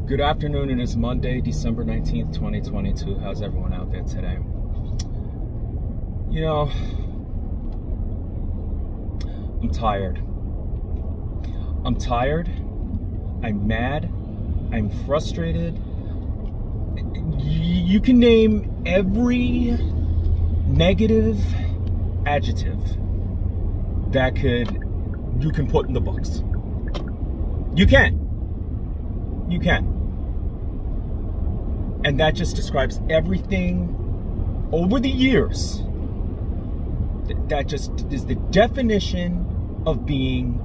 Good afternoon. It is Monday, December 19th, 2022. How's everyone out there today? You know, I'm tired. I'm tired. I'm mad. I'm frustrated. You can name every negative adjective that you can put in the books. You can. And that just describes everything over the years. That just is the definition of being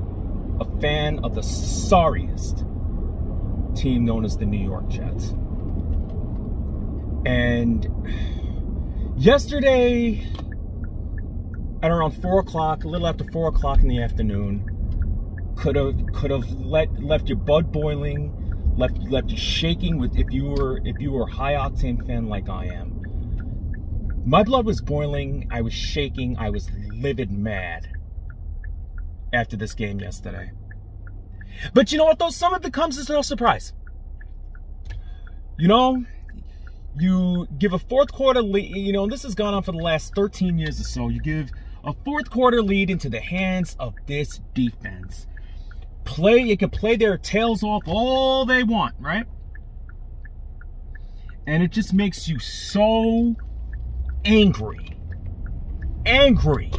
a fan of the sorriest team known as the New York Jets. And yesterday, at around 4 o'clock, a little after 4 o'clock in the afternoon, could have left your blood boiling, left you shaking with if you were a high octane fan like I am. My blood was boiling, I was shaking, I was livid mad after this game yesterday. But you know what though? Some of it comes as no surprise. You know, you give a fourth quarter lead, you know, and this has gone on for the last 13 years or so. You give a fourth quarter lead into the hands of this defense. You can play their tails off all they want, right? And it just makes you so angry. Angry.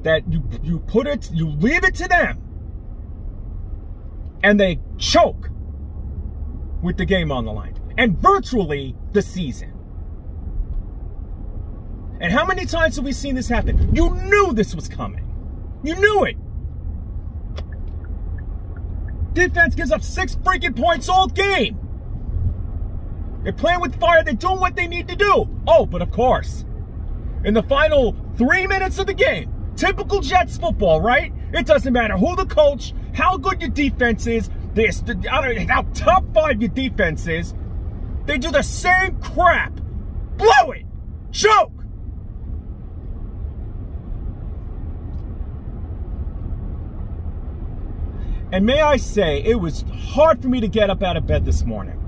That you leave it to them. And they choke with the game on the line. And virtually the season. And how many times have we seen this happen? You knew this was coming. You knew it. Defense gives up 6 freaking points all game. They're playing with fire. They're doing what they need to do. Oh, but of course, in the final 3 minutes of the game, typical Jets football, right? It doesn't matter who the coach, how good your defense is, how top 5 your defense is. They do the same crap. Blow it. Choke. And may I say, it was hard for me to get up out of bed this morning.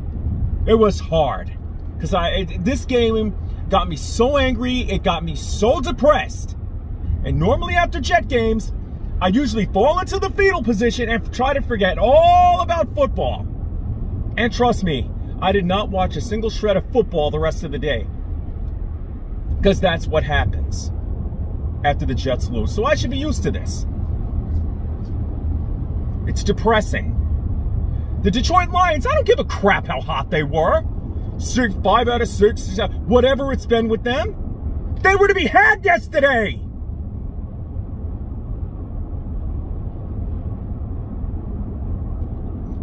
It was hard. Because this game got me so angry, it got me so depressed. And normally after Jet games, I usually fall into the fetal position and try to forget all about football. And trust me, I did not watch a single shred of football the rest of the day. Because that's what happens after the Jets lose. So I should be used to this. It's depressing. The Detroit Lions, I don't give a crap how hot they were. 5 out of 6, whatever it's been with them. They were to be had yesterday.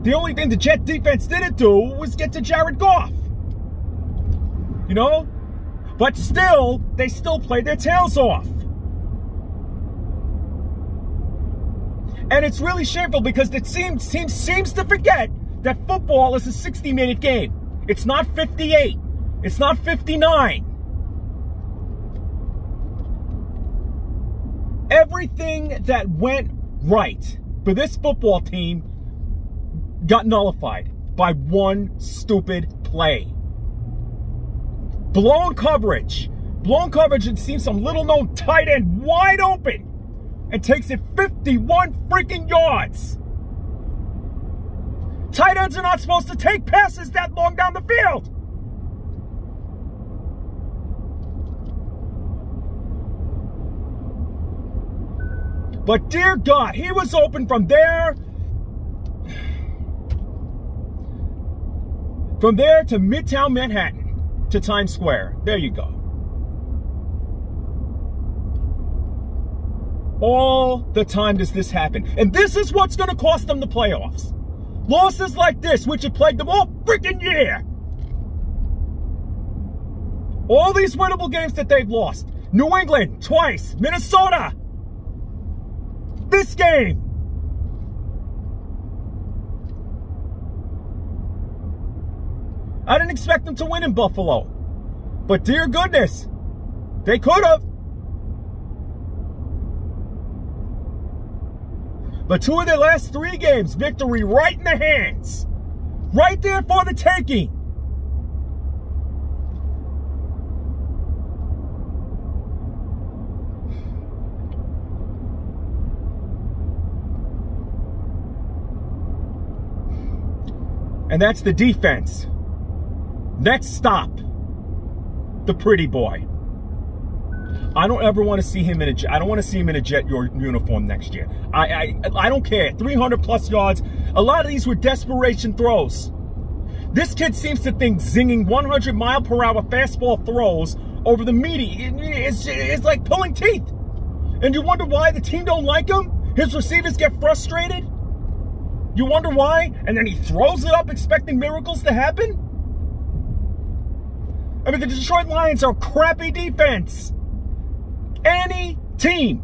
The only thing the Jet defense didn't do was get to Jared Goff. You know? But still, they still played their tails off. And it's really shameful because the team seems to forget that football is a 60-minute game. It's not 58. It's not 59. Everything that went right for this football team got nullified by one stupid play. Blown coverage. Blown coverage, and seems some little-known tight end wide open. And takes it 51 freaking yards. Tight ends are not supposed to take passes that long down the field. But dear God, he was open from there. From there to Midtown Manhattan, to Times Square. There you go. All the time does this happen. And this is what's going to cost them the playoffs. Losses like this, which have plagued them all freaking year. All these winnable games that they've lost. New England, twice. Minnesota. This game. I didn't expect them to win in Buffalo. But dear goodness, they could have. But 2 of their last 3 games, victory right in the hands. Right there for the taking. And that's the defense. Next stop, the pretty boy. I don't ever want to see him in a jet. I don't want to see him in a jet uniform next year. I don't care. 300 plus yards. A lot of these were desperation throws. This kid seems to think zinging 100-mile-per-hour fastball throws over the meaty it's like pulling teeth. And you wonder why the team don't like him? His receivers get frustrated. You wonder why? And then he throws it up expecting miracles to happen? I mean, the Detroit Lions are a crappy defense. Any team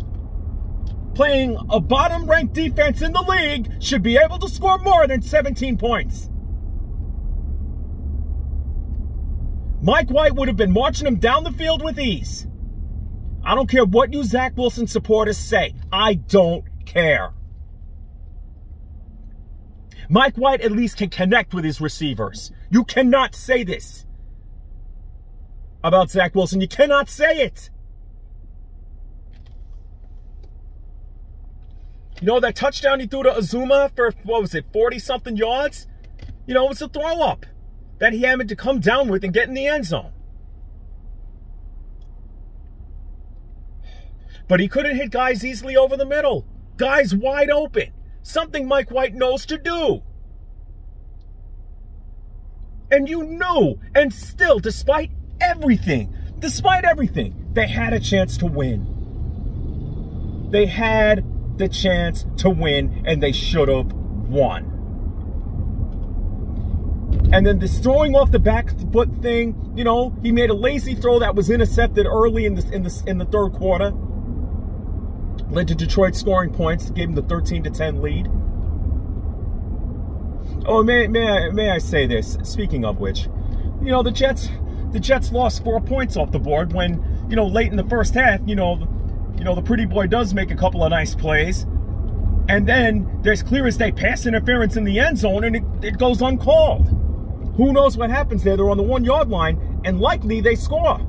playing a bottom-ranked defense in the league should be able to score more than 17 points. Mike White would have been marching him down the field with ease. I don't care what you Zach Wilson supporters say. I don't care. Mike White at least can connect with his receivers. You cannot say this about Zach Wilson. You cannot say it. You know, that touchdown he threw to Azuma for, what was it, 40-something yards? You know, it was a throw-up that he had to come down with and get in the end zone. But he couldn't hit guys easily over the middle. Guys wide open. Something Mike White knows to do. And you knew, and still, despite everything, they had a chance to win. They had the chance to win, and they should have won. And then this throwing off the back foot thing, you know, he made a lazy throw that was intercepted early in the third quarter. Led to Detroit scoring points, gave him the 13-10 lead. Oh, may I say this? Speaking of which, you know, the Jets lost 4 points off the board when, you know, late in the first half, you know, the pretty boy does make a couple of nice plays, and then there's clear as day pass interference in the end zone, and it goes uncalled. Who knows what happens there? They're on the 1-yard line, and likely they score.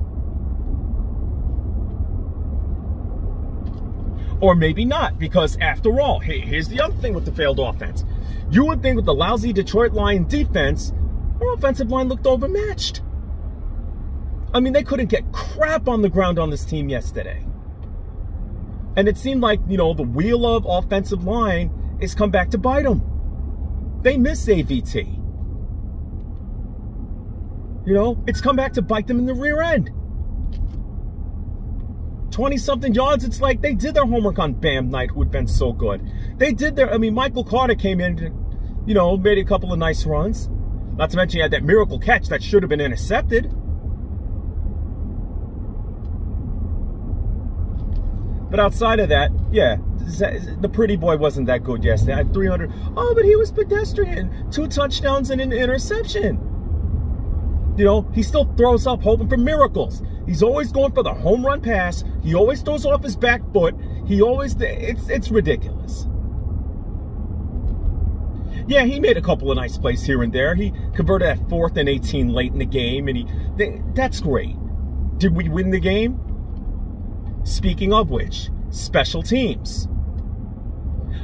Or maybe not, because after all, hey, here's the other thing with the failed offense. You would think with the lousy Detroit Lion defense, our offensive line looked overmatched. I mean, they couldn't get crap on the ground on this team yesterday. And it seemed like, you know, the wheel of offensive line is come back to bite them. They miss AVT. You know, it's come back to bite them in the rear end. 20-something yards, it's like they did their homework on Bam Knight, who had been so good. They did their, I mean, Michael Carter came in, and, you know, made a couple of nice runs. Not to mention he had that miracle catch that should have been intercepted. But outside of that, yeah, the pretty boy wasn't that good yesterday. I had 300. Oh, but he was pedestrian. 2 touchdowns and an interception. You know, he still throws up hoping for miracles. He's always going for the home run pass. He always throws off his back foot. He always, it's ridiculous. Yeah, he made a couple of nice plays here and there. He converted that 4th and 18 late in the game, and that's great. Did we win the game? Speaking of which, special teams.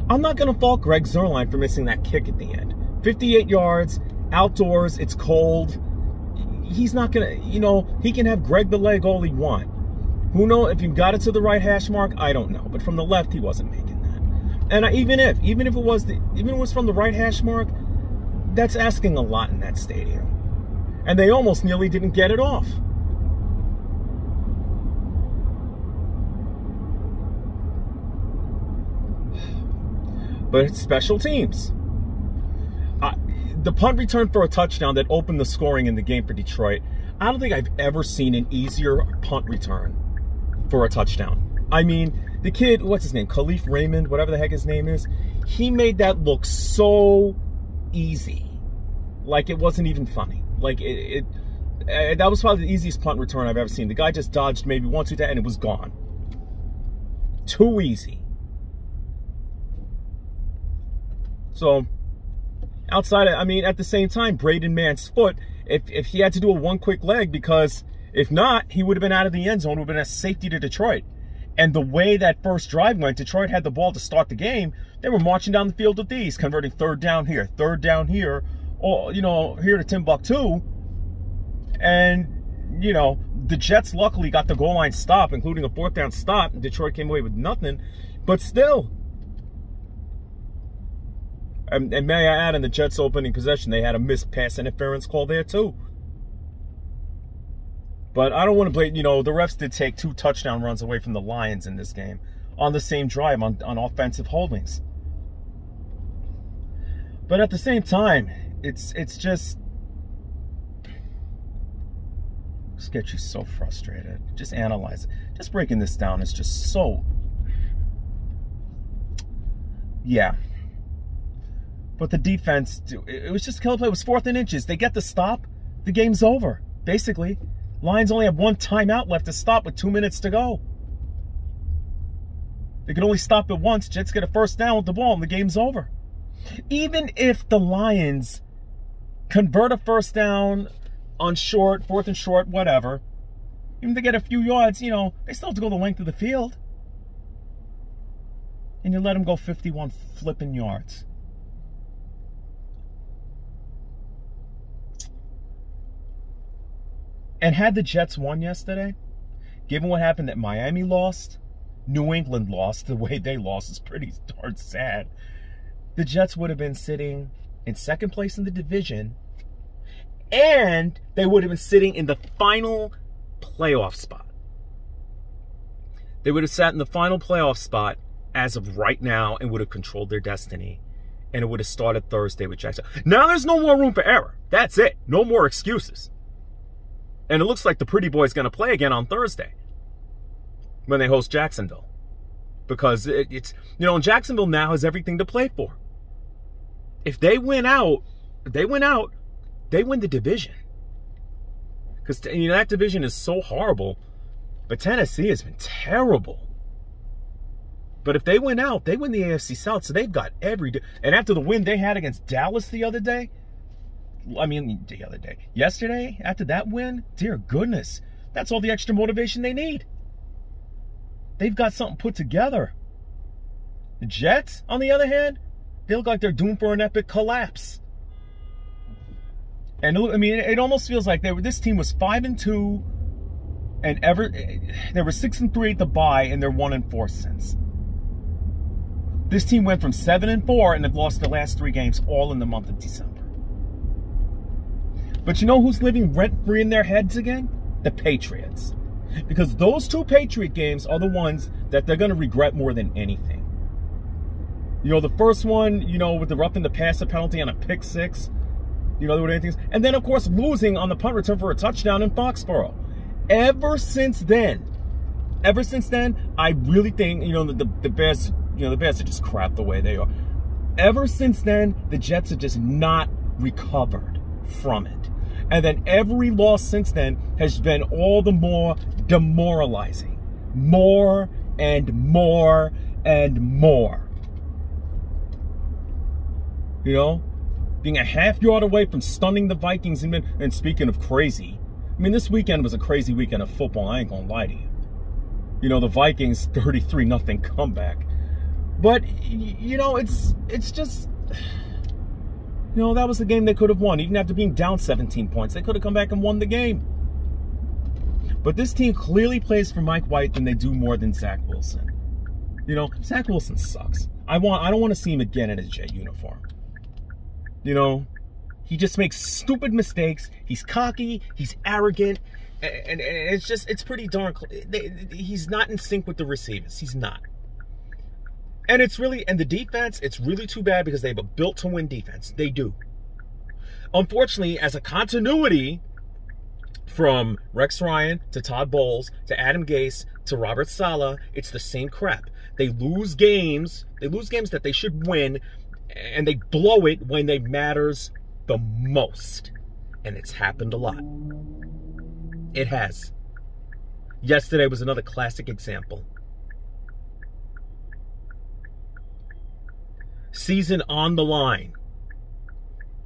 I'm not going to fault Greg Zuerlein for missing that kick at the end. 58 yards, outdoors, it's cold. He's not going to, you know, he can have Greg the leg all he want. Who knows if he got it to the right hash mark? I don't know. But from the left, he wasn't making that. And even if it was from the right hash mark, that's asking a lot in that stadium. And they almost nearly didn't get it off. But it's special teams. The punt return for a touchdown that opened the scoring in the game for Detroit, I don't think I've ever seen an easier punt return for a touchdown. I mean, the kid, what's his name? Khalif Raymond, whatever the heck his name is. He made that look so easy. Like it wasn't even funny. Like that was probably the easiest punt return I've ever seen. The guy just dodged maybe 1, 2, 3, and it was gone. Too easy. So outside of, I mean, at the same time, Braden Mann's foot, if he had to do a one quick leg, because if not, he would have been out of the end zone, would have been a safety to Detroit. And the way that first drive went, Detroit had the ball to start the game. They were marching down the field with these, converting third down here, or, you know, here to Timbuktu. And, you know, the Jets luckily got the goal line stop, including a fourth down stop. And Detroit came away with nothing. But still. And may I add, in the Jets' opening possession, they had a missed pass interference call there too. But I don't want to blame, you know, the refs did take 2 touchdown runs away from the Lions in this game on the same drive on offensive holdings. But at the same time, it's just gets you so frustrated. Just analyze it. Just breaking this down is just so, yeah. But the defense, it was just a killer play. It was 4th and inches. They get the stop, the game's over, basically. Lions only have 1 timeout left to stop with 2 minutes to go. They can only stop it once. Jets get a first down with the ball and the game's over. Even if the Lions convert a first down on short, 4th and short, whatever, even if they get a few yards, you know, they still have to go the length of the field. And you let them go 51 flipping yards. And had the Jets won yesterday, given what happened that Miami lost, New England lost, the way they lost is pretty darn sad. The Jets would have been sitting in 2nd place in the division, and they would have been sitting in the final playoff spot. They would have sat in the final playoff spot as of right now and would have controlled their destiny. And it would have started Thursday with Jacksonville. Now there's no more room for error. That's it. No more excuses. And it looks like the Pretty Boys going to play again on Thursday when they host Jacksonville. Because it's, you know, Jacksonville now has everything to play for. If they win out, they win the division. Because, you know, that division is so horrible. But Tennessee has been terrible. But if they win out, they win the AFC South. So they've got and after the win they had against Dallas the other day, yesterday, after that win, dear goodness, that's all the extra motivation they need. They've got something put together. The Jets, on the other hand, they look like they're doomed for an epic collapse. And I mean, it almost feels like this team was 5-2, and they were 6-3 at the bye, and they're 1-4 since. This team went from 7-4, and they've lost the last 3 games, all in the month of December. But you know who's living rent-free in their heads again? The Patriots. Because those 2 Patriot games are the ones that they're going to regret more than anything. You know, the first one, you know, with the roughing the passer penalty on a pick 6. You know, anything. And then, of course, losing on the punt return for a touchdown in Foxborough. Ever since then, I really think, you know, the Bears, you know, the Bears are just crap the way they are. Ever since then, the Jets have just not recovered from it. And then every loss since then has been all the more demoralizing. More and more and more. You know? Being a half yard away from stunning the Vikings. And speaking of crazy, I mean, this weekend was a crazy weekend of football. I ain't gonna lie to you. You know, the Vikings 33-0 comeback. But, you know, it's just... You know, that was the game they could have won. Even after being down 17 points, they could have come back and won the game. But this team clearly plays for Mike White than they do more than Zach Wilson. You know, Zach Wilson sucks. I don't want to see him again in his Jet uniform. You know, he just makes stupid mistakes. He's cocky. He's arrogant. And it's pretty darn... He's not in sync with the receivers. He's not. And the defense, it's really too bad because they have a built-to-win defense. They do. Unfortunately, as a continuity from Rex Ryan to Todd Bowles to Adam Gase to Robert Saleh, it's the same crap. They lose games. They lose games that they should win, and they blow it when it matters the most. And it's happened a lot. It has. Yesterday was another classic example. season on the line.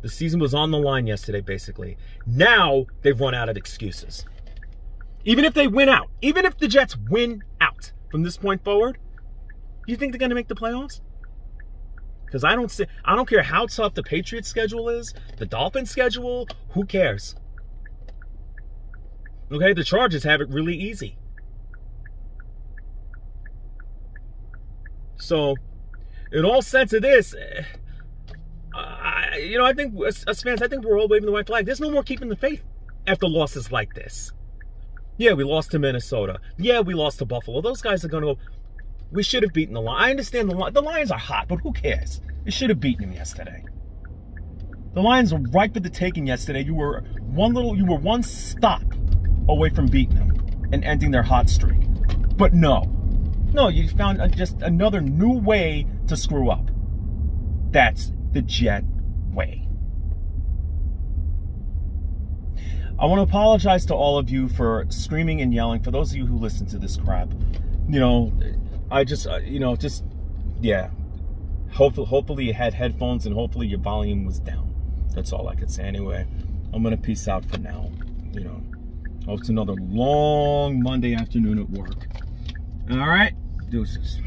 The season was on the line yesterday, basically. Now they've run out of excuses. Even if they win out, even if the Jets win out from this point forward, you think they're going to make the playoffs? Because I don't care how tough the Patriots schedule is, the Dolphins schedule, who cares? Okay, the Chargers have it really easy. So, in all sense of this, I think us fans, I think we're all waving the white flag. There's no more keeping the faith after losses like this. Yeah, we lost to Minnesota. Yeah, we lost to Buffalo. Those guys are going to go, we should have beaten the Lions. I understand the Lions are hot, but who cares? We should have beaten them yesterday. The Lions were right for the taking yesterday. You were one stop away from beating them and ending their hot streak. But no, you found just another new way to screw up. That's the Jet way. I want to apologize to all of you for screaming and yelling. For those of you who listen to this crap, I just, yeah. Hopefully you had headphones and hopefully your volume was down. That's all I could say. Anyway, I'm going to peace out for now. Hope it's another long Monday afternoon at work. All right, deuces.